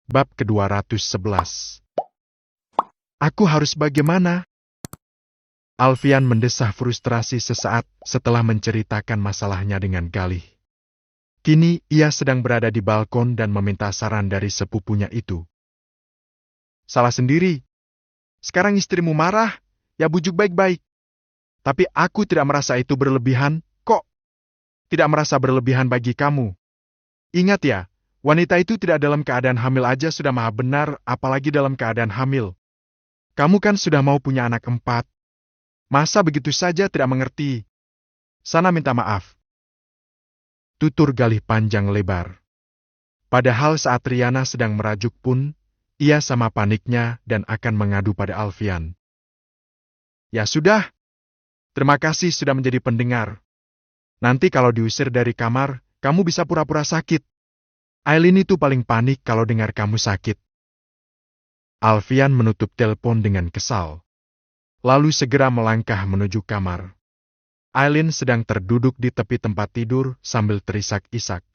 Bab ke-211. Aku harus bagaimana? Alfian mendesah frustrasi sesaat setelah menceritakan masalahnya dengan Galih. Kini ia sedang berada di balkon dan meminta saran dari sepupunya itu. Salah sendiri. Sekarang istrimu marah, ya bujuk baik-baik. Tapi aku tidak merasa itu berlebihan, kok. Tidak merasa berlebihan bagi kamu. Ingat ya, wanita itu tidak dalam keadaan hamil aja sudah maha benar, apalagi dalam keadaan hamil. Kamu kan sudah mau punya anak 4. Masa begitu saja tidak mengerti? Sana minta maaf. Tutur Galih panjang lebar. Padahal saat Riana sedang merajuk pun, ia sama paniknya dan akan mengadu pada Alfian. Ya sudah. Terima kasih sudah menjadi pendengar. Nanti kalau diusir dari kamar, kamu bisa pura-pura sakit. Aileen itu paling panik kalau dengar kamu sakit. Alfian menutup telepon dengan kesal. Lalu segera melangkah menuju kamar. Aileen sedang terduduk di tepi tempat tidur sambil terisak-isak.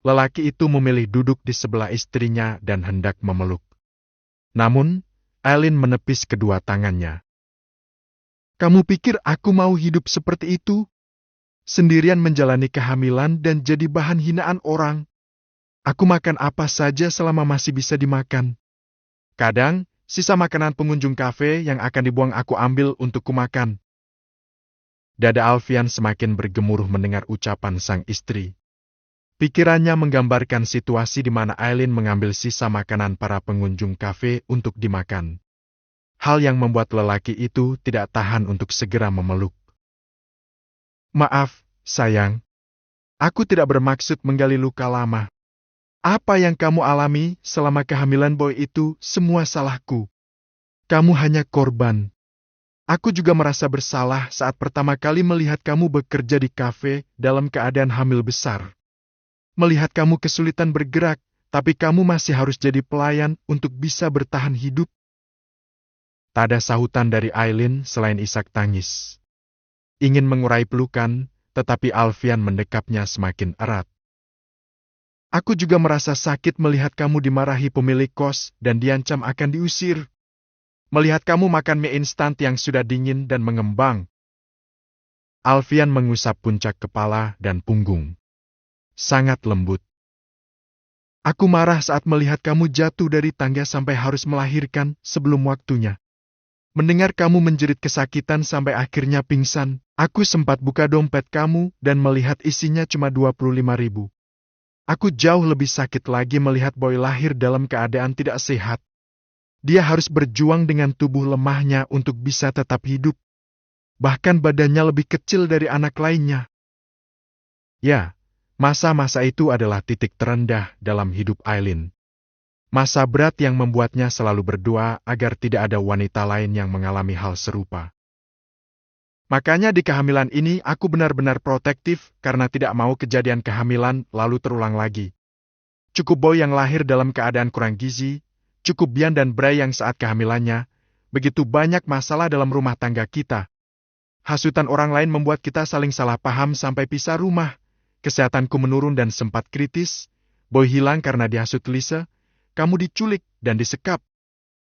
Lelaki itu memilih duduk di sebelah istrinya dan hendak memeluk. Namun, Aileen menepis kedua tangannya. Kamu pikir aku mau hidup seperti itu? Sendirian menjalani kehamilan dan jadi bahan hinaan orang. Aku makan apa saja selama masih bisa dimakan. Kadang, sisa makanan pengunjung kafe yang akan dibuang aku ambil untuk kumakan. Dada Alfian semakin bergemuruh mendengar ucapan sang istri. Pikirannya menggambarkan situasi di mana Aileen mengambil sisa makanan para pengunjung kafe untuk dimakan. Hal yang membuat lelaki itu tidak tahan untuk segera memeluk. Maaf, sayang. Aku tidak bermaksud menggali luka lama. Apa yang kamu alami selama kehamilan boy itu semua salahku. Kamu hanya korban. Aku juga merasa bersalah saat pertama kali melihat kamu bekerja di kafe dalam keadaan hamil besar. Melihat kamu kesulitan bergerak, tapi kamu masih harus jadi pelayan untuk bisa bertahan hidup. Tak ada sahutan dari Aileen selain isak tangis. Ingin mengurai pelukan, tetapi Alfian mendekapnya semakin erat. Aku juga merasa sakit melihat kamu dimarahi pemilik kos dan diancam akan diusir. Melihat kamu makan mie instan yang sudah dingin dan mengembang. Alfian mengusap puncak kepala dan punggung. Sangat lembut. Aku marah saat melihat kamu jatuh dari tangga sampai harus melahirkan sebelum waktunya. Mendengar kamu menjerit kesakitan sampai akhirnya pingsan, aku sempat buka dompet kamu dan melihat isinya cuma 25.000. Aku jauh lebih sakit lagi melihat boy lahir dalam keadaan tidak sehat. Dia harus berjuang dengan tubuh lemahnya untuk bisa tetap hidup. Bahkan badannya lebih kecil dari anak lainnya. Ya, masa-masa itu adalah titik terendah dalam hidup Aileen. Masa berat yang membuatnya selalu berdoa agar tidak ada wanita lain yang mengalami hal serupa. Makanya di kehamilan ini aku benar-benar protektif karena tidak mau kejadian kehamilan lalu terulang lagi. Cukup boy yang lahir dalam keadaan kurang gizi, cukup Bian dan Bray yang saat kehamilannya, begitu banyak masalah dalam rumah tangga kita. Hasutan orang lain membuat kita saling salah paham sampai pisah rumah. Kesehatanku menurun dan sempat kritis, boy hilang karena dihasut Lisa, kamu diculik dan disekap.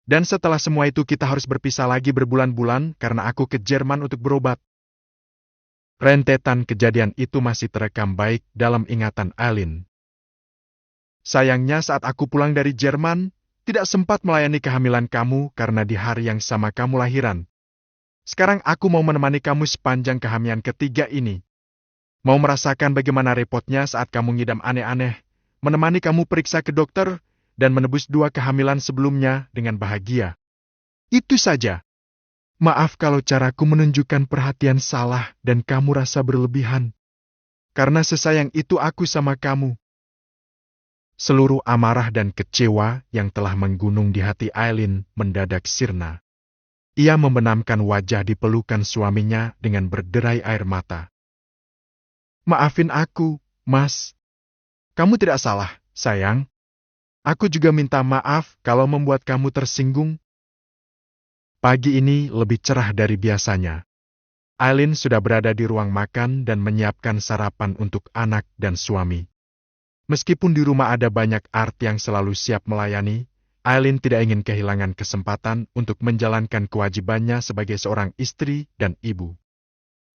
Dan setelah semua itu kita harus berpisah lagi berbulan-bulan karena aku ke Jerman untuk berobat. Rentetan kejadian itu masih terekam baik dalam ingatan Aileen. Sayangnya saat aku pulang dari Jerman, tidak sempat melayani kehamilan kamu karena di hari yang sama kamu lahiran. Sekarang aku mau menemani kamu sepanjang kehamilan ketiga ini. Mau merasakan bagaimana repotnya saat kamu ngidam aneh-aneh, menemani kamu periksa ke dokter, dan menebus 2 kehamilan sebelumnya dengan bahagia. Itu saja. Maaf kalau caraku menunjukkan perhatian salah dan kamu rasa berlebihan. Karena sesayang itu aku sama kamu. Seluruh amarah dan kecewa yang telah menggunung di hati Aileen mendadak sirna. Ia membenamkan wajah di pelukan suaminya dengan berderai air mata. Maafin aku, Mas. Kamu tidak salah, sayang. Aku juga minta maaf kalau membuat kamu tersinggung. Pagi ini lebih cerah dari biasanya. Aileen sudah berada di ruang makan dan menyiapkan sarapan untuk anak dan suami. Meskipun di rumah ada banyak Art yang selalu siap melayani, Aileen tidak ingin kehilangan kesempatan untuk menjalankan kewajibannya sebagai seorang istri dan ibu.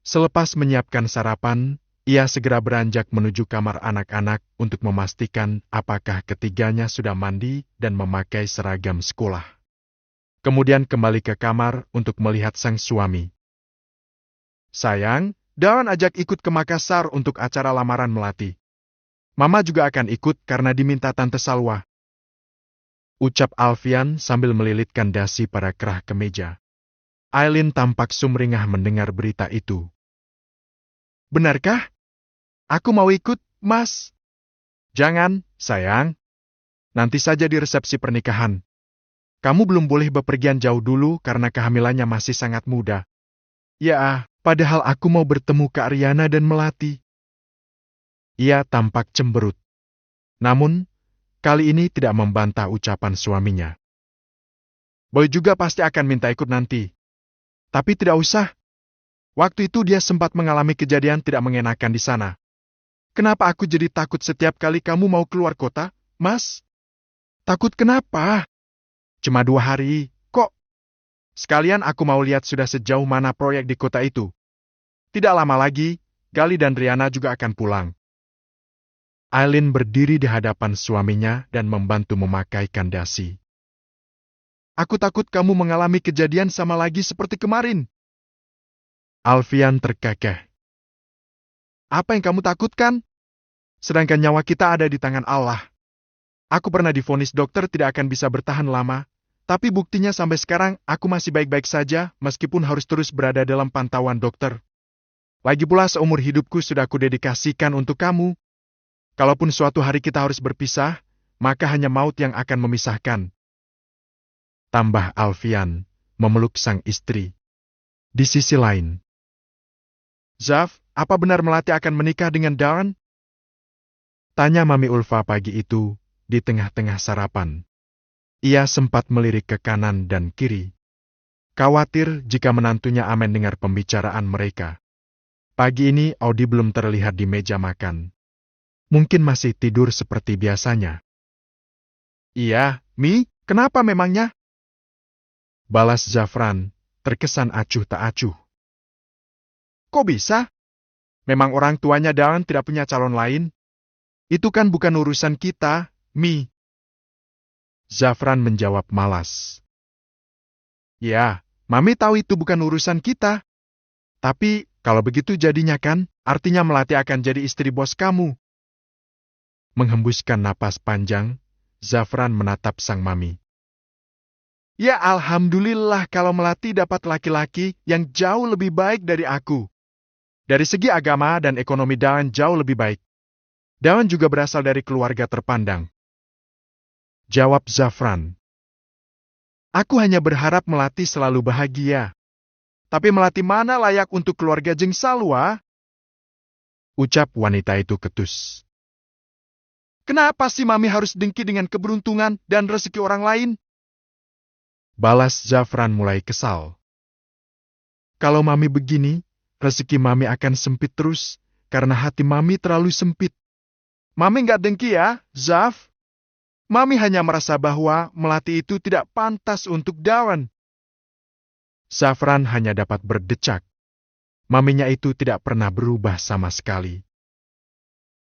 Selepas menyiapkan sarapan, ia segera beranjak menuju kamar anak-anak untuk memastikan apakah ketiganya sudah mandi dan memakai seragam sekolah. Kemudian kembali ke kamar untuk melihat sang suami. "Sayang, Dawn ajak ikut ke Makassar untuk acara lamaran Melati. Mama juga akan ikut karena diminta Tante Salwa," ucap Alfian sambil melilitkan dasi pada kerah kemeja. Aileen tampak sumringah mendengar berita itu. "Benarkah? Aku mau ikut, Mas." "Jangan, sayang. Nanti saja di resepsi pernikahan. Kamu belum boleh bepergian jauh dulu karena kehamilannya masih sangat muda." "Ya, padahal aku mau bertemu Kak Riana dan Melati." Ia tampak cemberut. Namun, kali ini tidak membantah ucapan suaminya. "Boy juga pasti akan minta ikut nanti. Tapi tidak usah. Waktu itu dia sempat mengalami kejadian tidak mengenakan di sana. Kenapa aku jadi takut setiap kali kamu mau keluar kota, Mas?" "Takut kenapa? Cuma 2 hari, kok. Sekalian aku mau lihat sudah sejauh mana proyek di kota itu. Tidak lama lagi, Gali dan Riana juga akan pulang." Aileen berdiri di hadapan suaminya dan membantu memakaikan dasi. "Aku takut kamu mengalami kejadian sama lagi seperti kemarin." Alfian terkekeh. "Apa yang kamu takutkan? Sedangkan nyawa kita ada di tangan Allah. Aku pernah divonis dokter tidak akan bisa bertahan lama, tapi buktinya sampai sekarang aku masih baik-baik saja meskipun harus terus berada dalam pantauan dokter. Lagi pula seumur hidupku sudah kudedikasikan untuk kamu. Kalaupun suatu hari kita harus berpisah, maka hanya maut yang akan memisahkan," tambah Alfian, memeluk sang istri. Di sisi lain, "Zaf, apa benar Melati akan menikah dengan Dawn?" tanya Mami Ulfa pagi itu di tengah-tengah sarapan. Ia sempat melirik ke kanan dan kiri, khawatir jika menantunya aman dengar pembicaraan mereka. Pagi ini Audi belum terlihat di meja makan. Mungkin masih tidur seperti biasanya. "Iya, Mi, kenapa memangnya?" balas Zafran, terkesan acuh tak acuh. "Kok bisa? Memang orang tuanya Dawn tidak punya calon lain? Itu kan bukan urusan kita, Mi." Zafran menjawab malas. "Ya, Mami tahu itu bukan urusan kita. Tapi, kalau begitu jadinya kan, artinya Melati akan jadi istri bos kamu." Menghembuskan napas panjang, Zafran menatap sang mami. "Ya alhamdulillah kalau Melati dapat laki-laki yang jauh lebih baik dari aku. Dari segi agama dan ekonomi Dawn jauh lebih baik. Dawn juga berasal dari keluarga terpandang," jawab Zafran. "Aku hanya berharap Melati selalu bahagia. Tapi Melati mana layak untuk keluarga Jeng Salwa?" ucap wanita itu ketus. "Kenapa sih Mami harus dengki dengan keberuntungan dan rezeki orang lain?" balas Zafran mulai kesal. "Kalau Mami begini, rezeki Mami akan sempit terus, karena hati Mami terlalu sempit." "Mami nggak dengki ya, Zaf. Mami hanya merasa bahwa Melati itu tidak pantas untuk Dawn." Zafran hanya dapat berdecak. Maminya itu tidak pernah berubah sama sekali.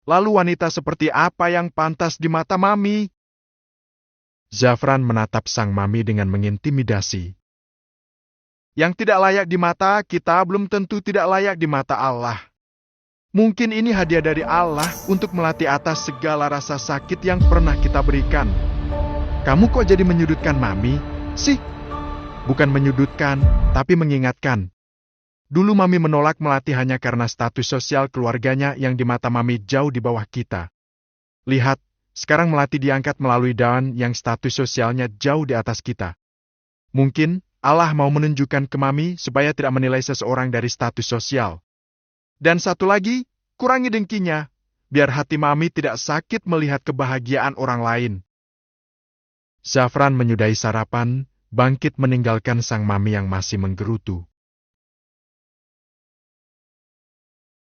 "Lalu wanita seperti apa yang pantas di mata Mami?" Zafran menatap sang mami dengan mengintimidasi. "Yang tidak layak di mata kita belum tentu tidak layak di mata Allah. Mungkin ini hadiah dari Allah untuk melatih atas segala rasa sakit yang pernah kita berikan. Kamu kok jadi menyudutkan Mami sih?" "Bukan menyudutkan, tapi mengingatkan. Dulu Mami menolak Melati hanya karena status sosial keluarganya yang di mata Mami jauh di bawah kita. Lihat, sekarang Melati diangkat melalui Dawn yang status sosialnya jauh di atas kita. Mungkin Allah mau menunjukkan ke Mami supaya tidak menilai seseorang dari status sosial. Dan satu lagi, kurangi dengkinya, biar hati Mami tidak sakit melihat kebahagiaan orang lain." Zafran menyudahi sarapan, bangkit meninggalkan sang mami yang masih menggerutu.